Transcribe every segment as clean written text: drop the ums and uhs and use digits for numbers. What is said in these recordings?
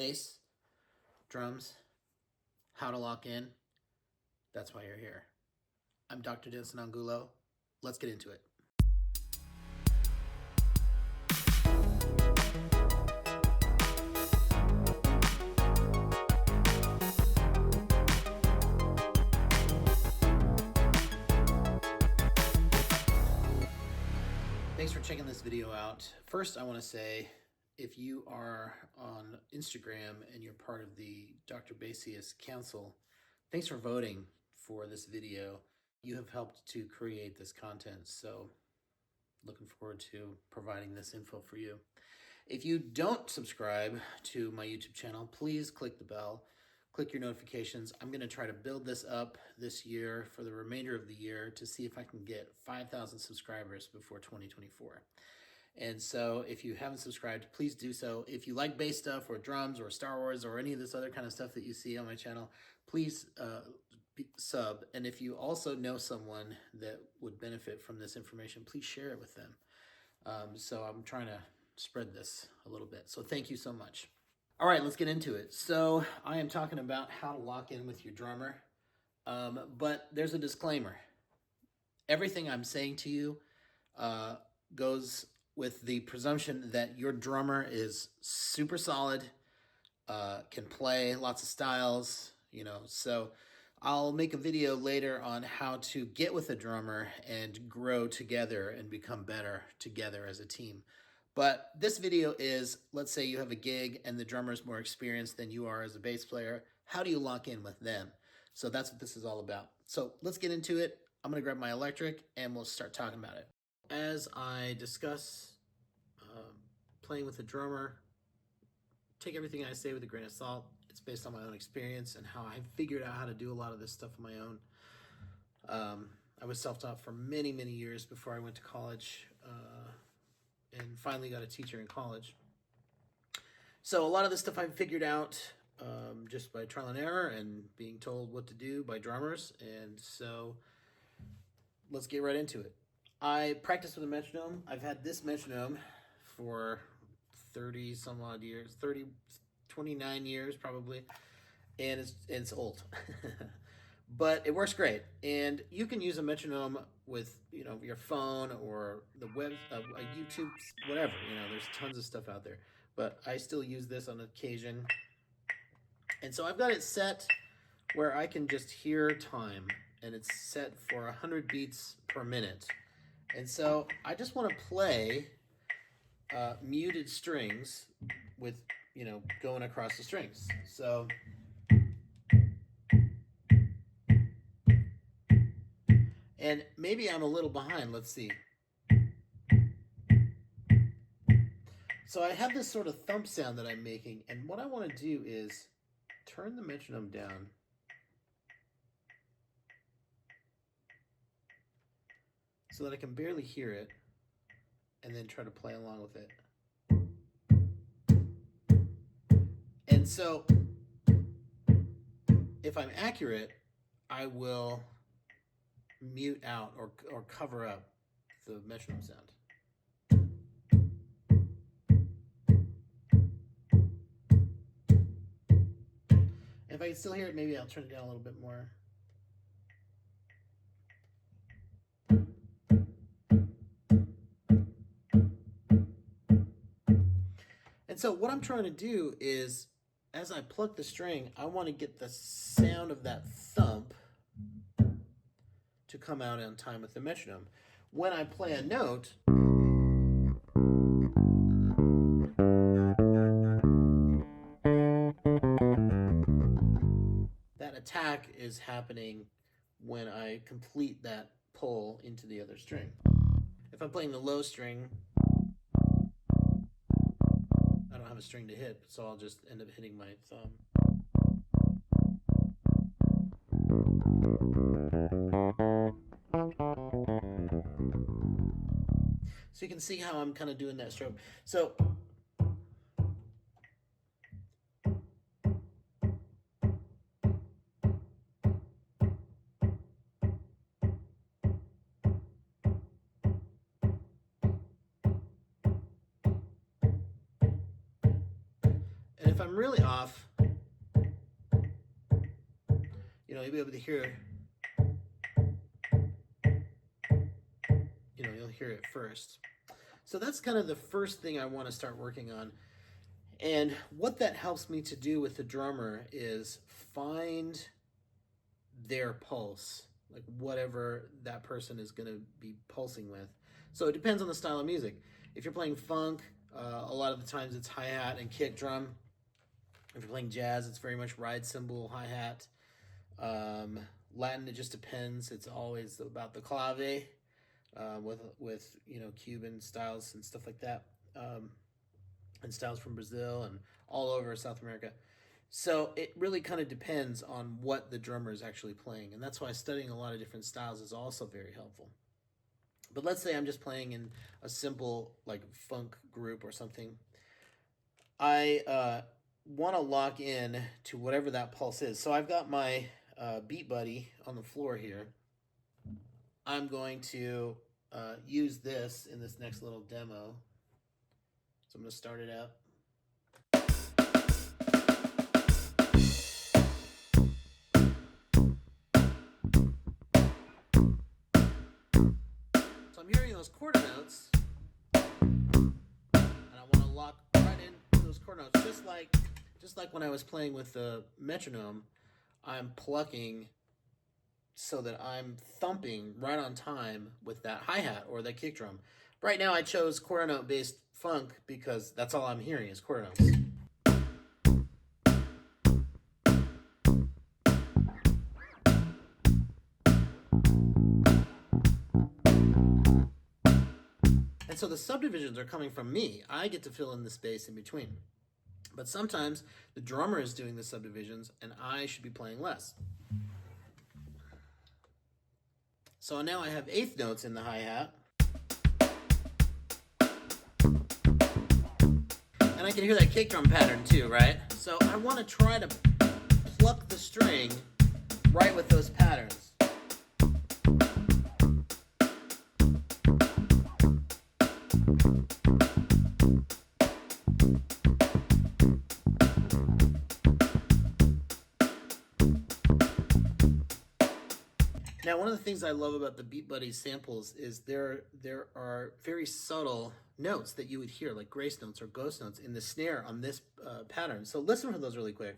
bass, drums, how to lock in. That's why you're here. I'm Dr. Denson Angulo. Let's get into it. Thanks for checking this video out. First, I want to say, if you are on Instagram and you're part of the Dr. Basius Council, thanks for voting for this video. You have helped to create this content, so looking forward to providing this info for you. If you don't subscribe to my YouTube channel, please click the bell, click your notifications. I'm going to try to build this up this year for the remainder of the year to see if I can get 5,000 subscribers before 2024. And so if you haven't subscribed, please do so. If you like bass stuff or drums or Star Wars or any of this other kind of stuff that you see on my channel, please sub. And if you also know someone that would benefit from this information, please share it with them. So I'm trying to spread this a little bit. So thank you so much. All right, let's get into it. So I am talking about how to lock in with your drummer, but there's a disclaimer. Everything I'm saying to you goes with the presumption that your drummer is super solid, can play lots of styles, so I'll make a video later on how to get with a drummer and grow together and become better together as a team. But this video is, let's say you have a gig and the drummer is more experienced than you are as a bass player. How do you lock in with them? So that's what this is all about. So let's get into it. I'm gonna grab my electric and we'll start talking about it. As I discuss playing with a drummer, take everything I say with a grain of salt. It's based on my own experience and how I figured out how to do a lot of this stuff on my own. I was self-taught for many, many years before I went to college, and finally got a teacher in college. So a lot of this stuff I figured out just by trial and error and being told what to do by drummers. And so let's get right into it. I practice with a metronome. I've had this metronome for 30 some odd years, 29 years probably, and it's old. But it works great, and you can use a metronome with your phone or the web, YouTube, whatever. There's tons of stuff out there, but I still use this on occasion. And so I've got it set where I can just hear time, and it's set for 100 beats per minute. And so I just want to play muted strings with going across the strings. So and maybe I'm a little behind. Let's see. So I have this sort of thump sound that I'm making, and what I want to do is turn the metronome down so that I can barely hear it, and then try to play along with it. And so if I'm accurate, I will mute out or cover up the metronome sound. If I can still hear it, maybe I'll turn it down a little bit more. And so what I'm trying to do is, as I pluck the string, I want to get the sound of that thump to come out on time with the metronome. When I play a note, that attack is happening when I complete that pull into the other string. If I'm playing the low string, I don't have a string to hit, so I'll just end up hitting my thumb. So you can see how I'm kind of doing that stroke. So I'm really off, you know, you'll be able to hear, you know, you'll hear it first. So that's kind of the first thing I want to start working on. And what that helps me to do with the drummer is find their pulse, like whatever that person is going to be pulsing with. So it depends on the style of music. If you're playing funk, a lot of the times it's hi-hat and kick drum. If you're playing jazz, it's very much ride cymbal, hi-hat. Latin, it just depends. It's always about the clave, with you know, Cuban styles and stuff like that, and styles from Brazil and all over South America. So it really kind of depends on what the drummer is actually playing, and that's why studying a lot of different styles is also very helpful. But let's say I'm just playing in a simple like funk group or something. I want to lock in to whatever that pulse is. So I've got my beat buddy on the floor here. I'm going to use this in this next little demo. So I'm going to start it up. So I'm hearing those quarter notes, and I want to lock right in those quarter notes, just like when I was playing with the metronome. I'm plucking so that I'm thumping right on time with that hi-hat or that kick drum. Right now I chose quarter note based funk because that's all I'm hearing is quarter notes. And so the subdivisions are coming from me. I get to fill in the space in between. But sometimes the drummer is doing the subdivisions and I should be playing less. So now I have eighth notes in the hi-hat. And I can hear that kick drum pattern too, right? So I want to try to pluck the string right with those patterns. Now, one of the things I love about the Beat Buddy samples is there are very subtle notes that you would hear, like grace notes or ghost notes in the snare on this pattern. So listen for those really quick.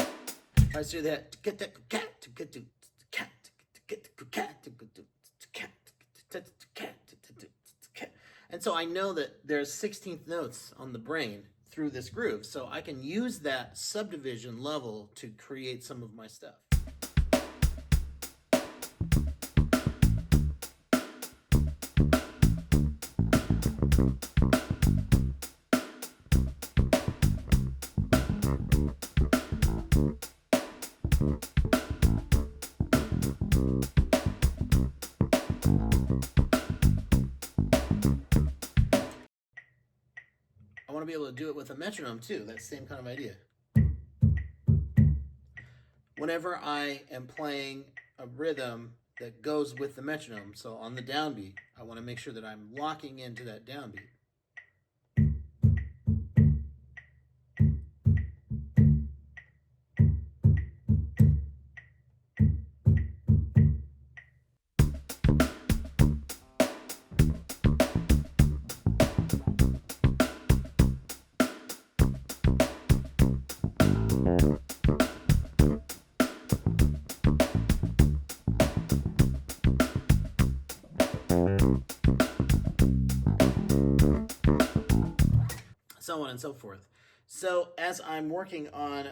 All right, so that. And so I know that there's 16th notes on the brain through this groove, so I can use that subdivision level to create some of my stuff. I want to be able to do it with a metronome too, that same kind of idea. Whenever I am playing a rhythm that goes with the metronome, so on the downbeat, I want to make sure that I'm locking into that downbeat. So on and so forth. So as I'm working on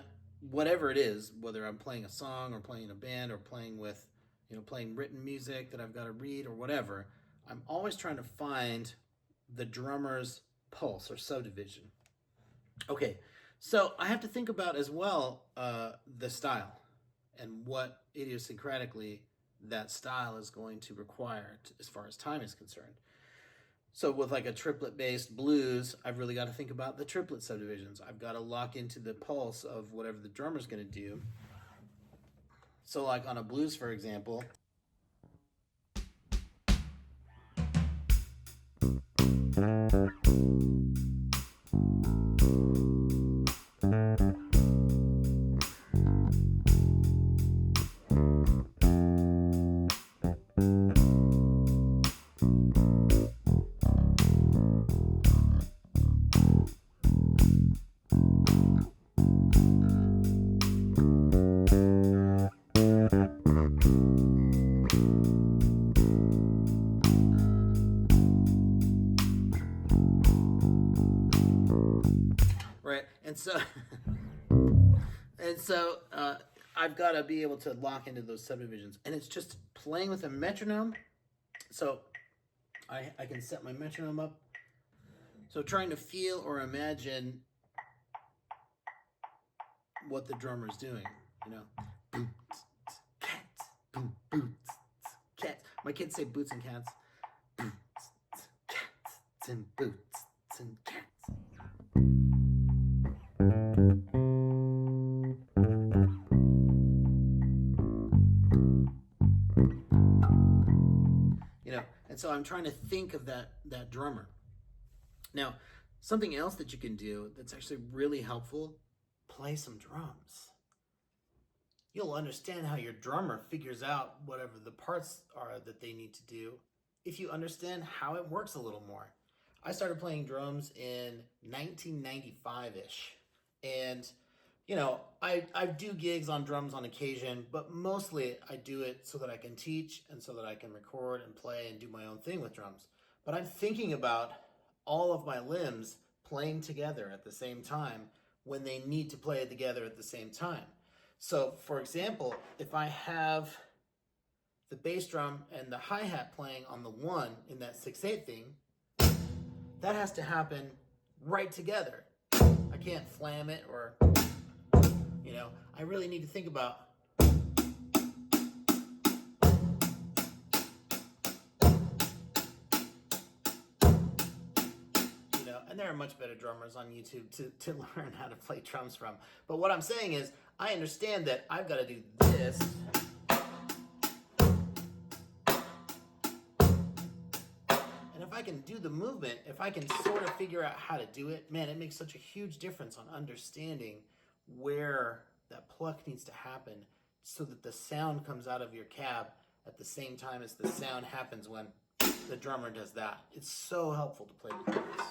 whatever it is, whether I'm playing a song or playing in a band or playing with, you know, playing written music that I've got to read or whatever, I'm always trying to find the drummer's pulse or subdivision. Okay, so I have to think about as well the style and what idiosyncratically that style is going to require as far as time is concerned. So with like a triplet-based blues, I've really got to think about the triplet subdivisions. I've got to lock into the pulse of whatever the drummer's going to do. So like on a blues, for example, And so, I've got to be able to lock into those subdivisions. And it's just playing with a metronome. So I can set my metronome up. So trying to feel or imagine what the drummer's doing, you know. Boots, cats, boom, boots, cats. My kids say boots and cats. Boots, cats, and boots and cats. You know, and so I'm trying to think of that drummer. Now, something else that you can do that's actually really helpful, play some drums. You'll understand how your drummer figures out whatever the parts are that they need to do if you understand how it works a little more. I started playing drums in 1995-ish. And, you know, I do gigs on drums on occasion, but mostly I do it so that I can teach and so that I can record and play and do my own thing with drums. But I'm thinking about all of my limbs playing together at the same time when they need to play together at the same time. So, for example, if I have the bass drum and the hi-hat playing on the 1 in that 6/8 thing, that has to happen right together. I can't flam it or, you know, I really need to think about and there are much better drummers on YouTube to learn how to play drums from. But what I'm saying is, I understand that I've got to do this. And if I can do the movement, if I can sort of figure out how to do it, man, it makes such a huge difference on understanding where that pluck needs to happen so that the sound comes out of your cab at the same time as the sound happens when the drummer does that. It's so helpful to play with drums.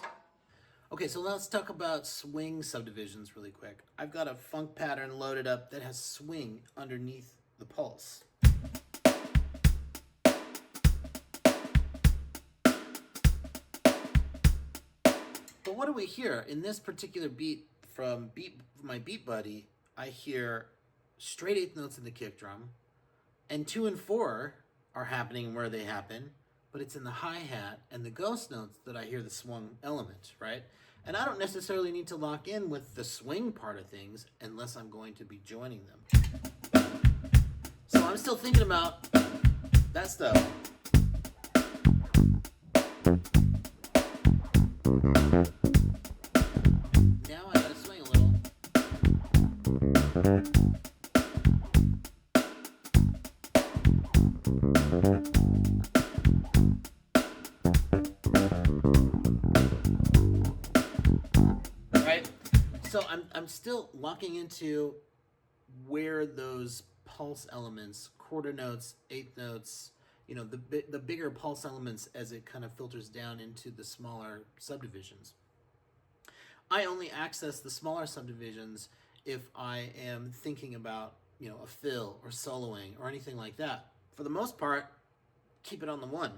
Okay, so let's talk about swing subdivisions really quick. I've got a funk pattern loaded up that has swing underneath the pulse. But what do we hear? In this particular beat from my Beat Buddy, I hear straight 8th notes in the kick drum, and 2 and 4 are happening where they happen, but it's in the hi-hat and the ghost notes that I hear the swung element, right? And I don't necessarily need to lock in with the swing part of things unless I'm going to be joining them. So I'm still thinking about that stuff. Now I gotta swing a little. So I'm still locking into where those pulse elements, quarter notes, 8th notes, you know, the bigger pulse elements as it kind of filters down into the smaller subdivisions. I only access the smaller subdivisions if I am thinking about, you know, a fill or soloing or anything like that. For the most part, keep it on the 1.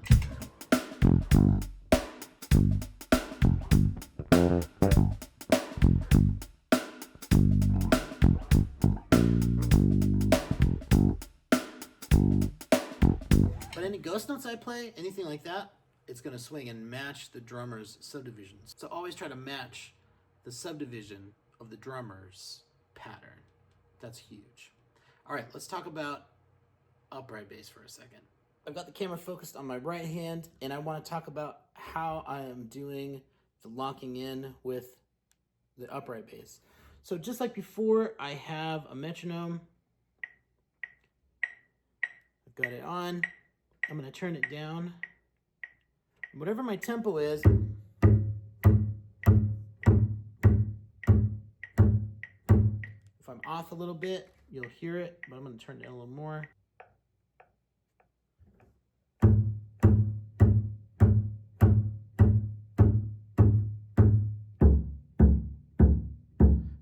But any ghost notes I play, anything like that, it's going to swing and match the drummer's subdivisions. So always try to match the subdivision of the drummer's pattern. That's huge. All right, let's talk about upright bass for a second. I've got the camera focused on my right hand, and I want to talk about how I am doing the locking in with the upright bass. So just like before, I have a metronome. I've got it on. I'm going to turn it down. Whatever my tempo is, if I'm off a little bit, you'll hear it, but I'm going to turn it down a little more. And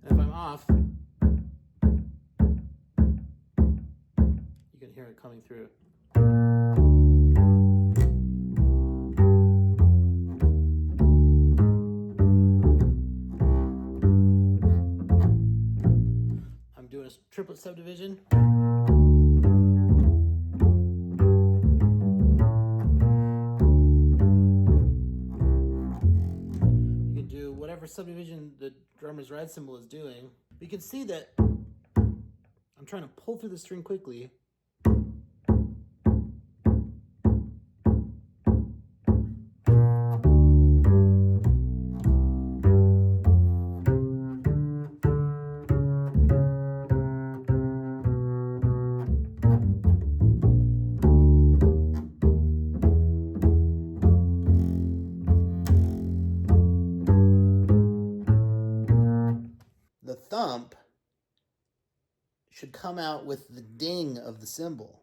if I'm off, you can hear it coming through. output subdivision. You can do whatever subdivision the drummer's ride cymbal is doing. You can see that I'm trying to pull through the string quickly. The thump should come out with the ding of the cymbal.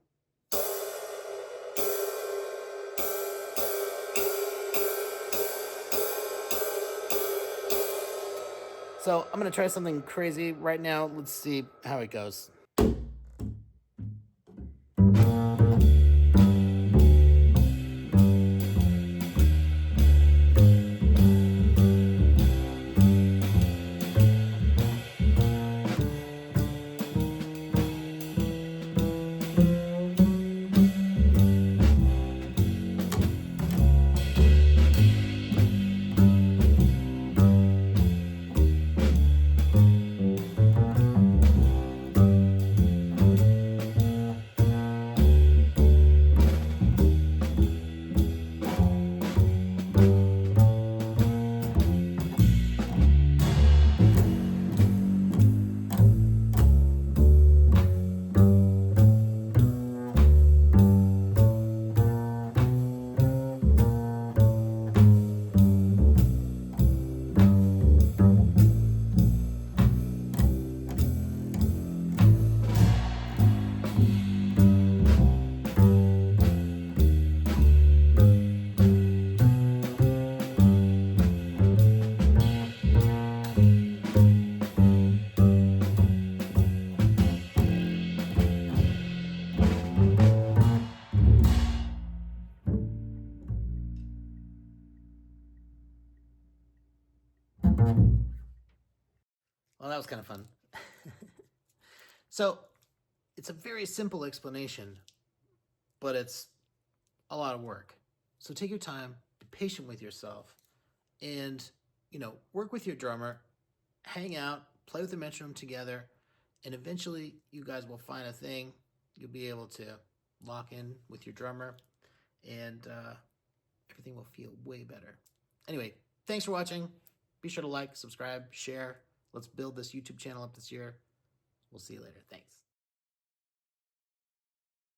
So I'm going to try something crazy right now. Let's see how it goes. Well, that was kind of fun. So it's a very simple explanation, but it's a lot of work. So take your time, be patient with yourself, and, work with your drummer, hang out, play with the metronome together, and eventually you guys will find a thing. You'll be able to lock in with your drummer, and everything will feel way better. Anyway, thanks for watching. Be sure to like, subscribe, share. Let's build this YouTube channel up this year. We'll see you later. Thanks.